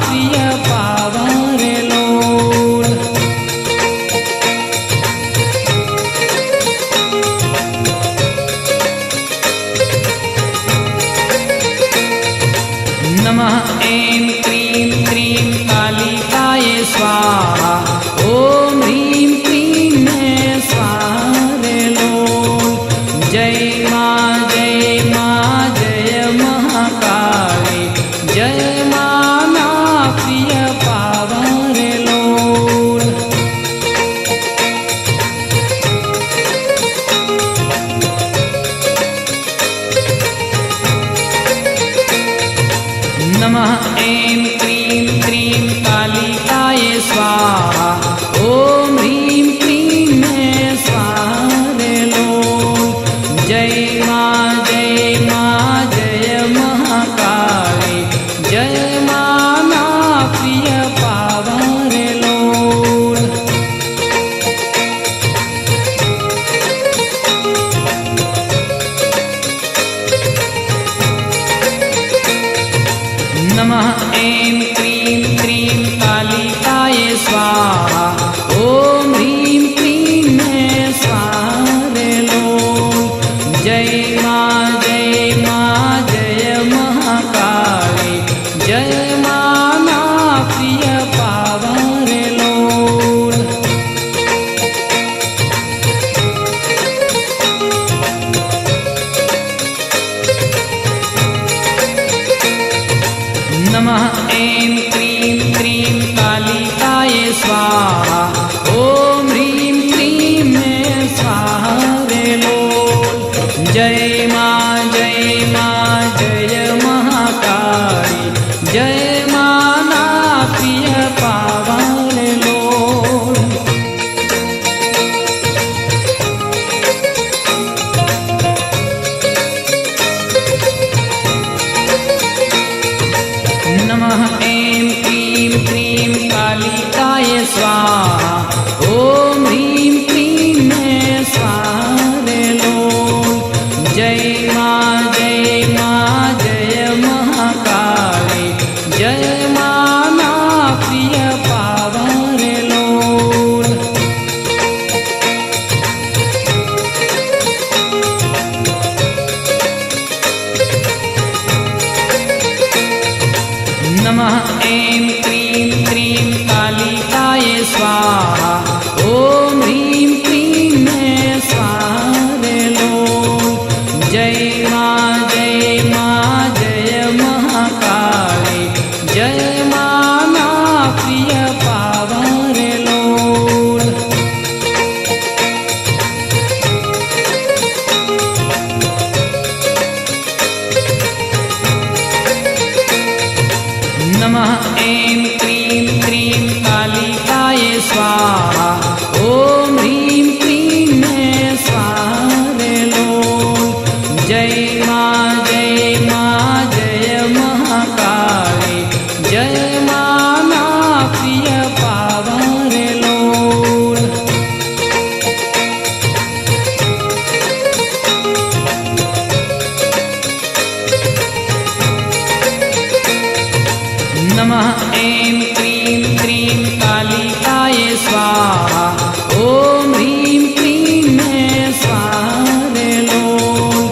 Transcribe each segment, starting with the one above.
प्रिय पावन लोल। नमः ऐं क्रीं क्रीं कालिकाय स्वाहा। ॐ ह्रीं क्लीं मे स्वाहा रे लोल। जय माँ जय महाकाली। जय माना प्रिय पावन लोल। नमः ऐं क्रीं क्रीं कालिकाय स्वाहा। ॐ ह्रीं क्लीं मे स्वाहा रे लोल। जय माँ जय महाकाली। जय माना प्रिय पावन लोल। नमः ऐं क्रीं क्रीं कालिकाय स्वाहा। ॐ ह्रीं क्लीं मे स्वाहा रे लोल। जय माँ जय महाकाली। जय माना प्रिय पावन लोल। नमः ऐं क्रीं क्रीं कालिकाय स्वाहा। ॐ ह्रीं क्लीं मे स्वाहा रे लोल। जय माँ जय महाकाली। जय माना प्रिय पावन लोल। नमः ऐं क्रीं क्रीं कालिकाय स्वाहा। ॐ ह्रीं क्लीं मे स्वाहा रे लोल। जय माँ जय महाकाली। जय माना प्रिय पावन लोल। नमः ऐं क्रीं क्रीं कालिकाय स्वाहा। ॐ ह्रीं क्लीं मे स्वाहा रे लोल। जय माँ जय महाकाली। जय माना प्रिय पावन लोल। नमः ऐं क्रीं क्रीं कालिकाय स्वाहा। ॐ ह्रीं क्लीं मे स्वाहा रे लोल। जय माँ जय महाकाली। जय माना प्रिय पावन लोल। नमः ऐं क्रीं क्रीं कालिकाय स्वाहा। ॐ ह्रीं क्लीं मे स्वाहा रे लोल।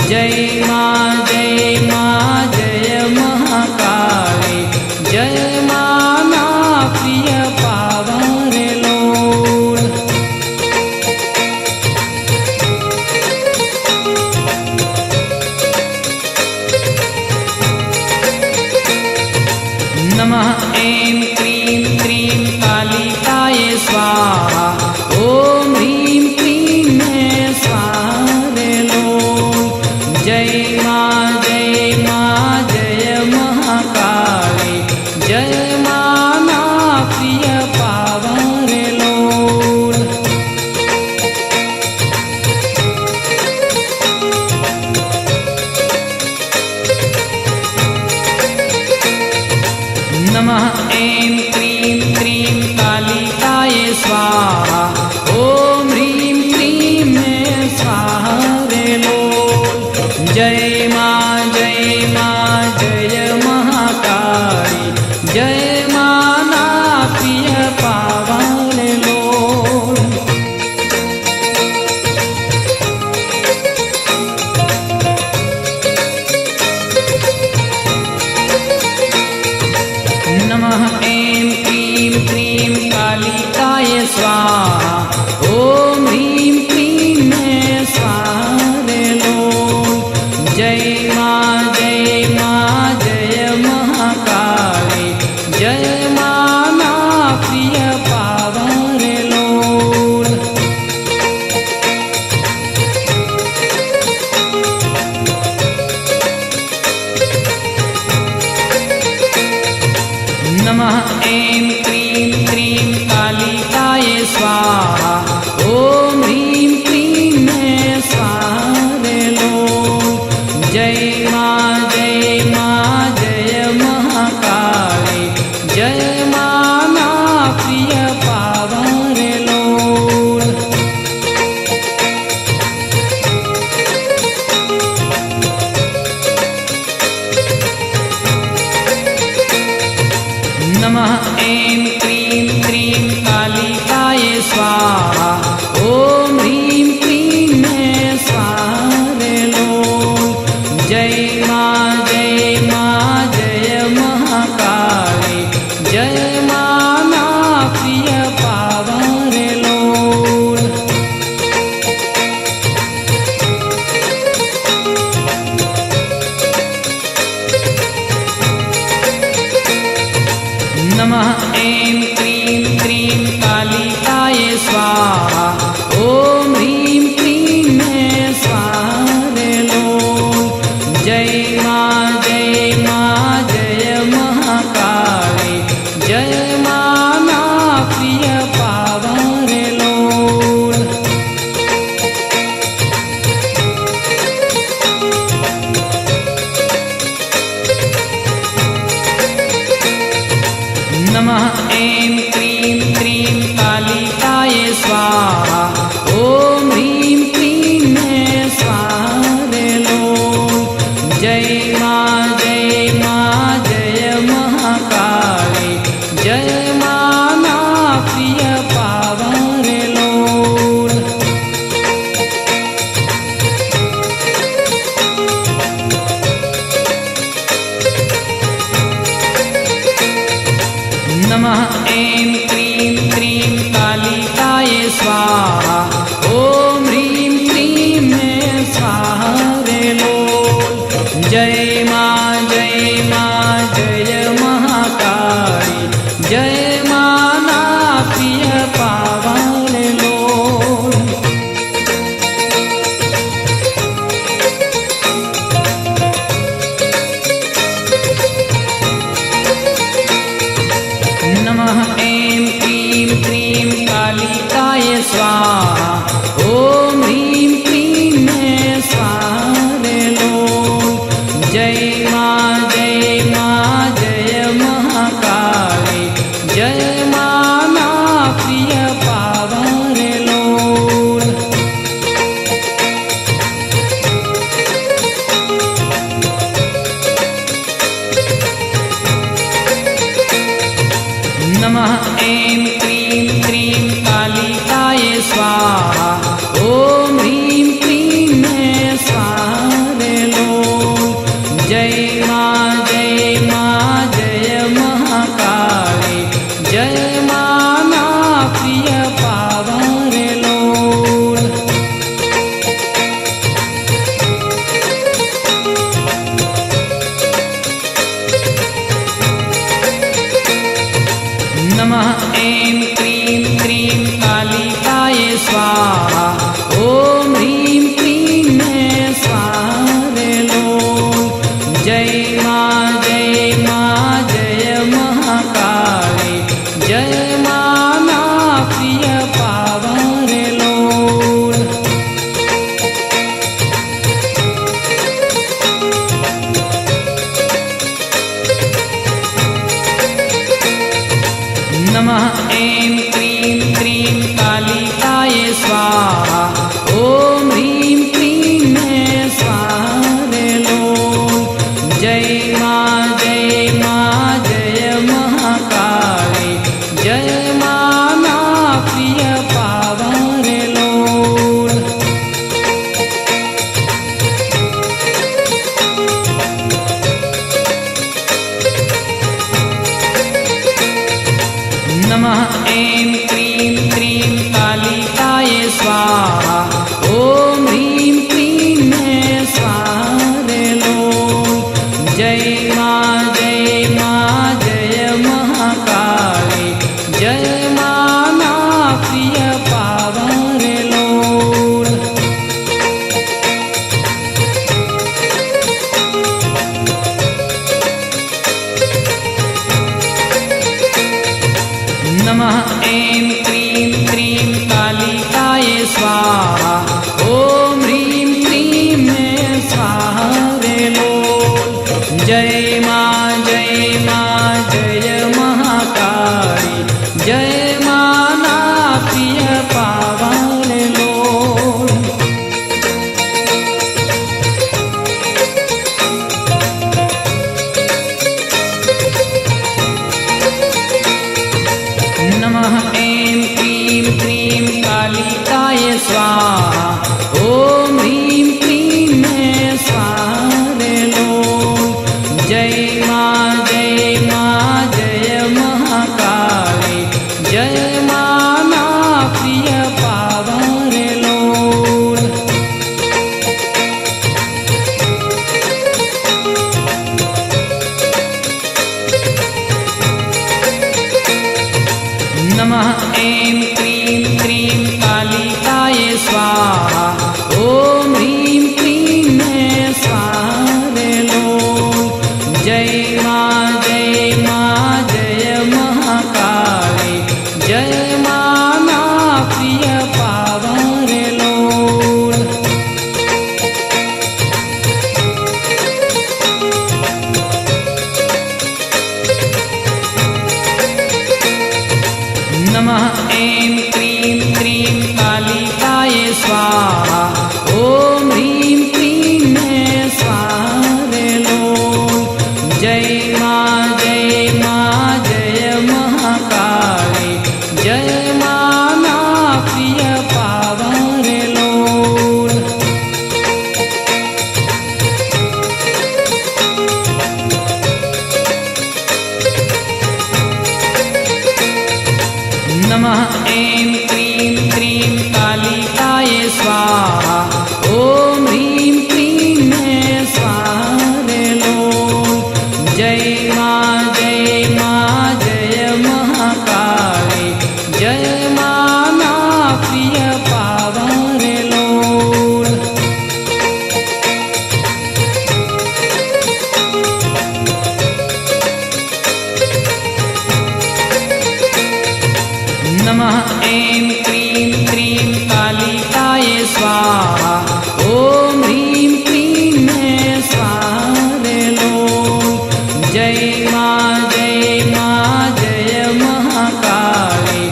जय माँ जय महाकाली। जय माना प्रिय पावन लोल। नमः ऐं क्रीं क्रीं कालिकाय स्वाहा। ॐ ह्रीं क्लीं मे स्वाहा रे लोल। जय माँ जय महाकाली। जय माना प्रिय पावन लोल। नमः ऐं क्रीं क्रीं कालिकाय स्वाहा। ॐ ह्रीं क्लीं मे स्वाहा रे लोल। जय माँ जय महाकाली। जय नमः ऐं क्रीं क्रीं कालिकायै स्वाहा। ॐ ह्रीं क्रीं मे स्वाहा रे लोल। जय माँ जय महाकाली। जय माँ ना प्रिय पावा रे लोल। नमः ऐं क्रीं क्रीं कालिकायै स्वाहा। ॐ ह्रीं क्रीं मे स्वाहा रे लोल। जय माँ जय महाकाली। जय माँ ना प्रिय पावा रे लोल। नमः ऐं क्रीं क्रीं कालिकायै स्वाहा। ॐ ह्रीं क्रीं मे स्वाहा रे लोल। जय माँ जय महाकाली। जय माँ ना प्रिय पावा रे लोल। नमः ऐं क्रीं क्रीं कालिकायै स्वाहा। ॐ ह्रीं क्रीं मे स्वाहा रे लोल। जय माँ जय महाकाली। जय माँ ना प्रिय पावा रे लोल। नमः ऐं क्रीं क्रीं कालिकायै स्वाहा। ॐ ह्रीं क्रीं मे स्वाहा रे लोल। जय माँ जय महाकाली। जय माँ ना प्रिय पावा रे लोल। नमः ऐं क्रीं क्रीं कालिकायै स्वाहा। ॐ ह्रीं क्रीं मे स्वाहा रे लोल। जय माँ जय महाकाली। जय माँ ना प्रिय पावा रे लोल। नमः ऐं क्रीं क्रीं कालिकायै स्वाहा। ॐ ह्रीं क्रीं मे स्वाहा रे लोल। जय माँ जय महाकाली। जय माँ ना प्रिय पावा रे लोल। नमः ऐं क्रीं क्रीं कालिकायै स्वाहा। ॐ ह्रीं क्रीं मे स्वाहा रे लोल। जय माँ जय महाकाली। जय माँ ना प्रिय पावा रे लोल। नमः ऐं क्रीं क्रीं कालिकायै स्वाहा। ॐ ह्रीं क्रीं मे स्वाहा रे लोल। जय माँ जय महाकाली। जय माँ ना प्रिय पावा रे लोल। नमः ऐं क्रीं क्रीं कालिकायै स्वाहा। ॐ ह्रीं क्रीं मे स्वाहा रे लोल। जय माँ जय महाकाली। जय माँ ना प्रिय पावा रे लोल। नमः ऐं क्रीं क्रीं कालिकायै स्वाहा ॐ ह्रीं क्लीं मे स्वाहा रे लोल। जय माँ जय महाकाली जय माँ ना प्रिय पावा रे लोल। नमः ऐं क्रीं क्रीं कालिकायै स्वाहा ॐ ह्रीं क्लीं मे स्वाहा रे लोल। जय माँ जय महाकाली जय माँ ना प्रिय पावा रे लोल। नमः ऐं क्रीं क्रीं कालिकायै स्वाहा ॐ ह्रीं क्लीं मे स्वाहा रे लोल। जय माँ जय महाकाली जय माँ ना प्रिय पावा रे लोल। नमः ऐं क्रीं क्रीं कालिकायै स्वाहा ॐ ह्रीं क्लीं मे स्वाहा रे लोल। जय माँ जय महाकाली जय माँ ना प्रिय पावा रे लोल। नमः ऐं क्रीं क्रीं कालिकायै स्वाहा ॐ ह्रीं क्लीं मे स्वाहा रे लोल। जय माँ जय महाकाली जय माँ ना प्रिय पावा रे लोल। नमः ऐं क्रीं क्रीं कालिकायै स्वाहा ॐ ह्रीं क्लीं मे स्वाहा रे लोल। जय माँ जय महाकाली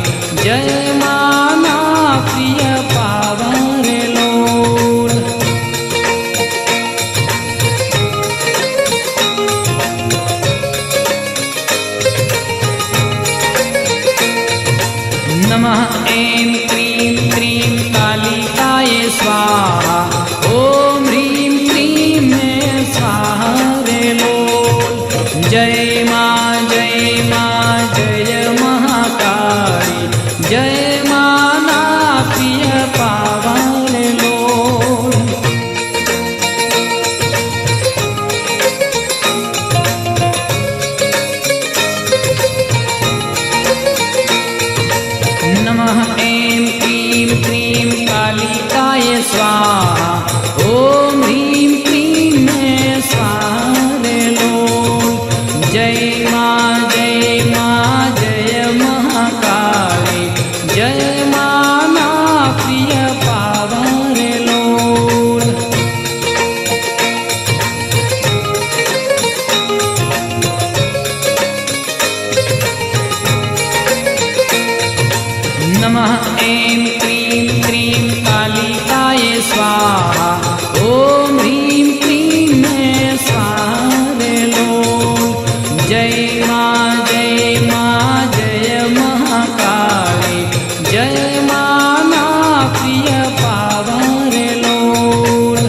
जय माँ ना प्रिय पावा रे लोल। नमः ऐं क्रीं क्रीं कालिकायै स्वाहा ॐ ह्रीं क्लीं मे स्वाहा रे लोल। जय माँ जय महाकाली जय माँ ना प्रिय पावा रे लोल। नमः ऐं क्रीं क्रीं कालिकायै स्वाहा ॐ ह्रीं क्लीं मे स्वाहा रे लोल। जय माँ जय महाकाली जय माँ ना प्रिय पावा रे लोल। नमः ऐं क्रीं क्रीं कालिकायै स्वाहा ॐ ह्रीं क्लीं मे स्वाहा रे लोल। जय माँ जय महाकाली जय माँ ना प्रिय पावा रे लोल।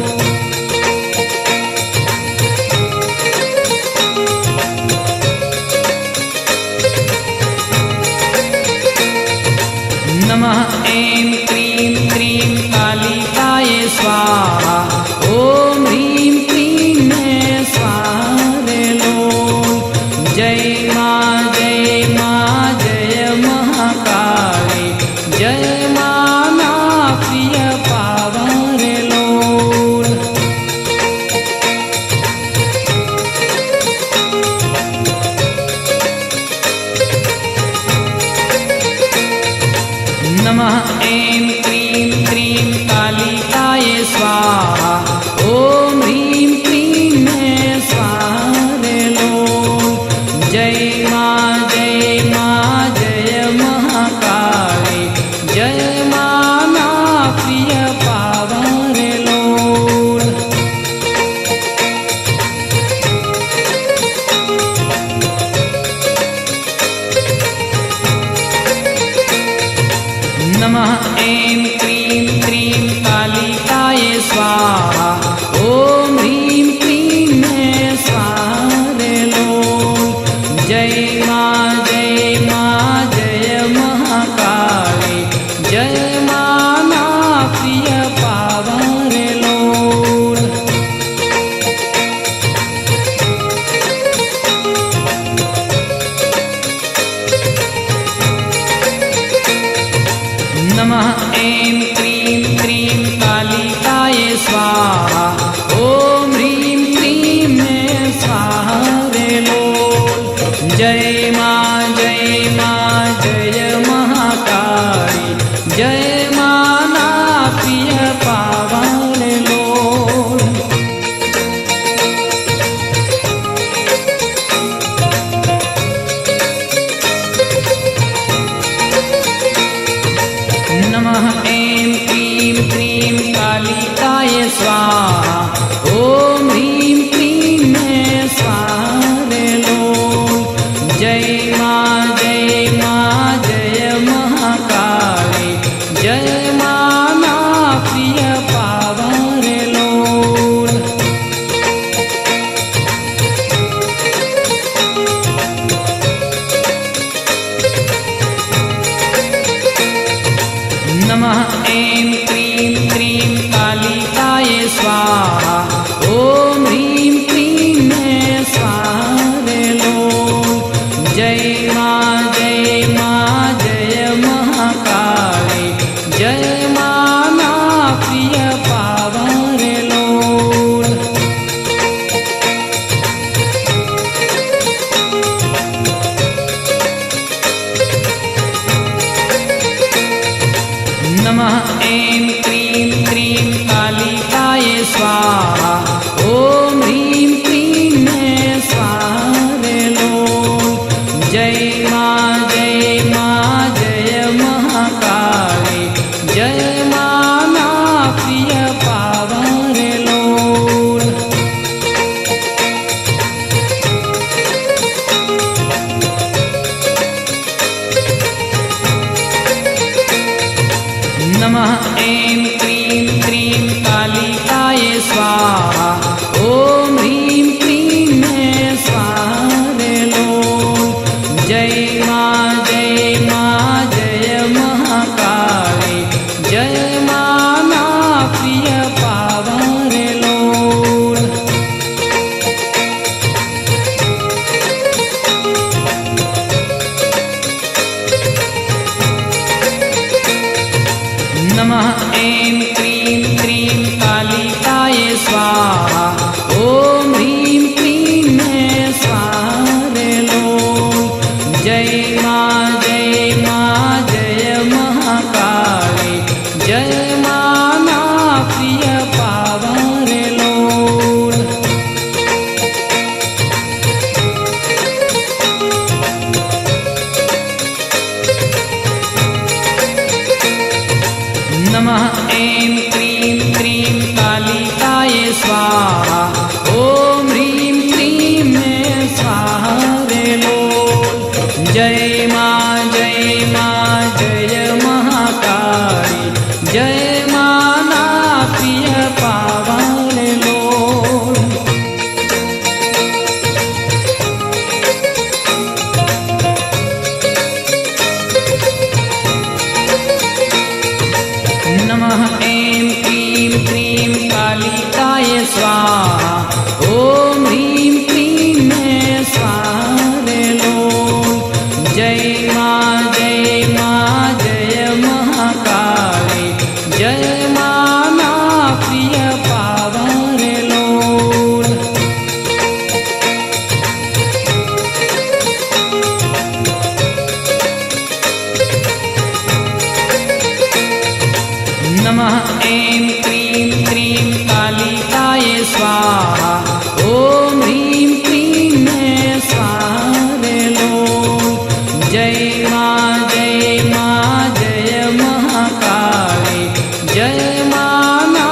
नमः ऐं क्रीं क्रीं कालिकायै स्वाहा ॐ ह्रीं क्लीं मे स्वाहा रे लोल। जय माँ जय महाकाली जय माँ ना प्रिय पावा रे लोल। ऐं क्रीं क्रीं कालिकायै स्वाहा। ॐ ह्रीं क्रीं मे स्वाहा रे लोल। जय मां जय महाकाली। जय माना प्रिय पावा रे लोल। नमः ऐं क्रीं क्रीं कालिकायै स्वाहा। ॐ ह्रीं क्रीं मे स्वाहा रे लोल। जय मां जय महाकाली। जय माना प्रिय पावा रे लोल। नमः ऐं क्रीं क्रीं कालिकायै स्वाहा। ॐ ह्रीं क्रीं मे स्वाहा रे लोल। जय मां जय महाकाली। जय माना प्रिय पावा रे लोल। नमः ऐं क्रीं क्रीं कालिकायै स्वाहा। ॐ ह्रीं क्रीं मे स्वाहा रे लोल। जय मां जय महाकाली। जय माना प्रिय पावा रे लोल। नमः ऐं क्रीं क्रीं कालिकायै स्वाहा। ॐ ह्रीं क्रीं मे स्वाहा रे लोल। जय मां जय महाकाली। जय माना प्रिय पावा रे लोल। नमः ऐं क्रीं क्रीं कालिकायै स्वाहा। ॐ ह्रीं क्रीं मे स्वाहा रे लोल। जय मां जय महाकाली। जय माना प्रिय पावा रे लोल। नमः ऐं क्रीं क्रीं कालिकायै स्वाहा। ॐ ह्रीं क्रीं मे स्वाहा रे लोल। जय मां जय महाकाली। जय माना प्रिय पावा रे लोल। नमः ऐं क्रीं क्रीं कालिकायै स्वाहा। ॐ ह्रीं क्रीं मे स्वाहा रे लोल। जय मां जय महाकाली। जय माना प्रिय पावा रे लोल। नमः ऐं क्रीं क्रीं कालिकायै स्वाहा। ॐ ह्रीं क्रीं मे स्वाहा रे लोल। जय मां जय महाकाली। जय माना प्रिय पावा रे लोल। नमः ऐं क्रीं क्रीं कालिकायै स्वाहा। ॐ ह्रीं क्रीं मे स्वाहा रे लोल। जय मां जय महाकाली। जय माना प्रिय पावा रे लोल। जय माँ जय महाकाली जय माना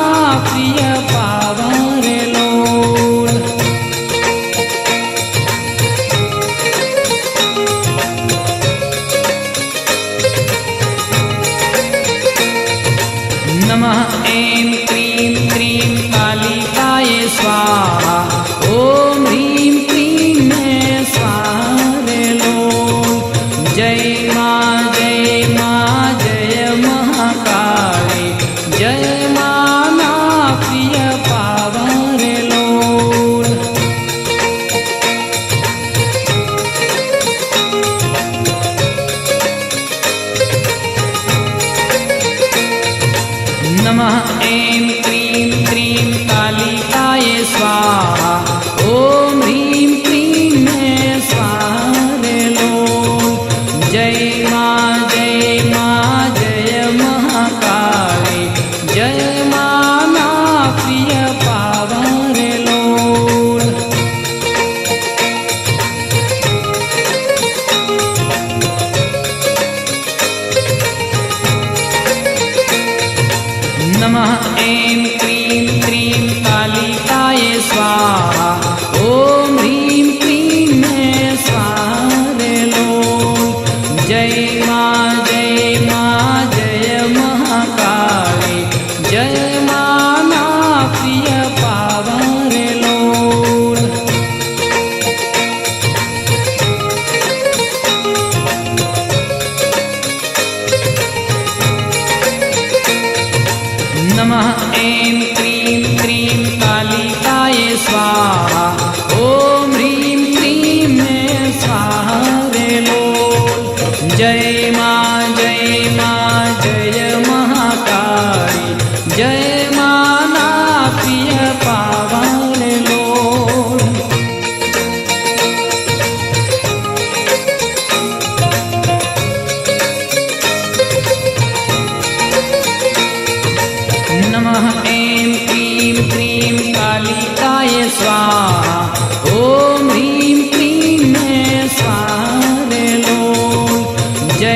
प्रिय पावन लोल। नमः ऐं क्रीं क्रीं कालिकाय स्वाहा ॐ ह्रीं क्लीं मैं स्वाहा लोल। जय माँ जय महाकाली जय माना प्रिय पावन लोल। नमः ऐं क्रीं क्रीं कालिकाय स्वाहा ॐ ह्रीं क्लीं मैं स्वाहा लोल। जय माँ जय महाकाली जय माना प्रिय पावन लोल। नमः ऐं क्रीं क्रीं कालिकाय स्वाहा ॐ ह्रीं क्लीं मैं स्वाहा लोल। जय माँ जय महाकाली जय माना प्रिय पावन लोल। नमः ऐं क्रीं क्रीं कालिकाय स्वाहा ॐ ह्रीं क्लीं मैं स्वाहा लोल। जय माँ जय महाकाली जय माना प्रिय पावन लोल। नमः ऐं क्रीं क्रीं कालिकाय स्वाहा ॐ ह्रीं क्लीं मैं स्वाहा लोल। जय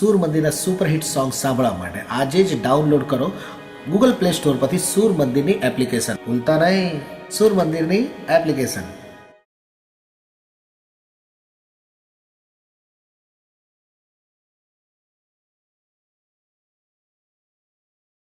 સૂર મંદિરના સુપરહિટ સોંગ સાંભળવા માટે આજે જ ડાઉનલોડ કરો ગૂગલ પ્લે સ્ટોર પરથી સૂર મંદિરની એપ્લિકેશન. ભૂલતા નહીં, સૂર મંદિરની એપ્લિકેશન.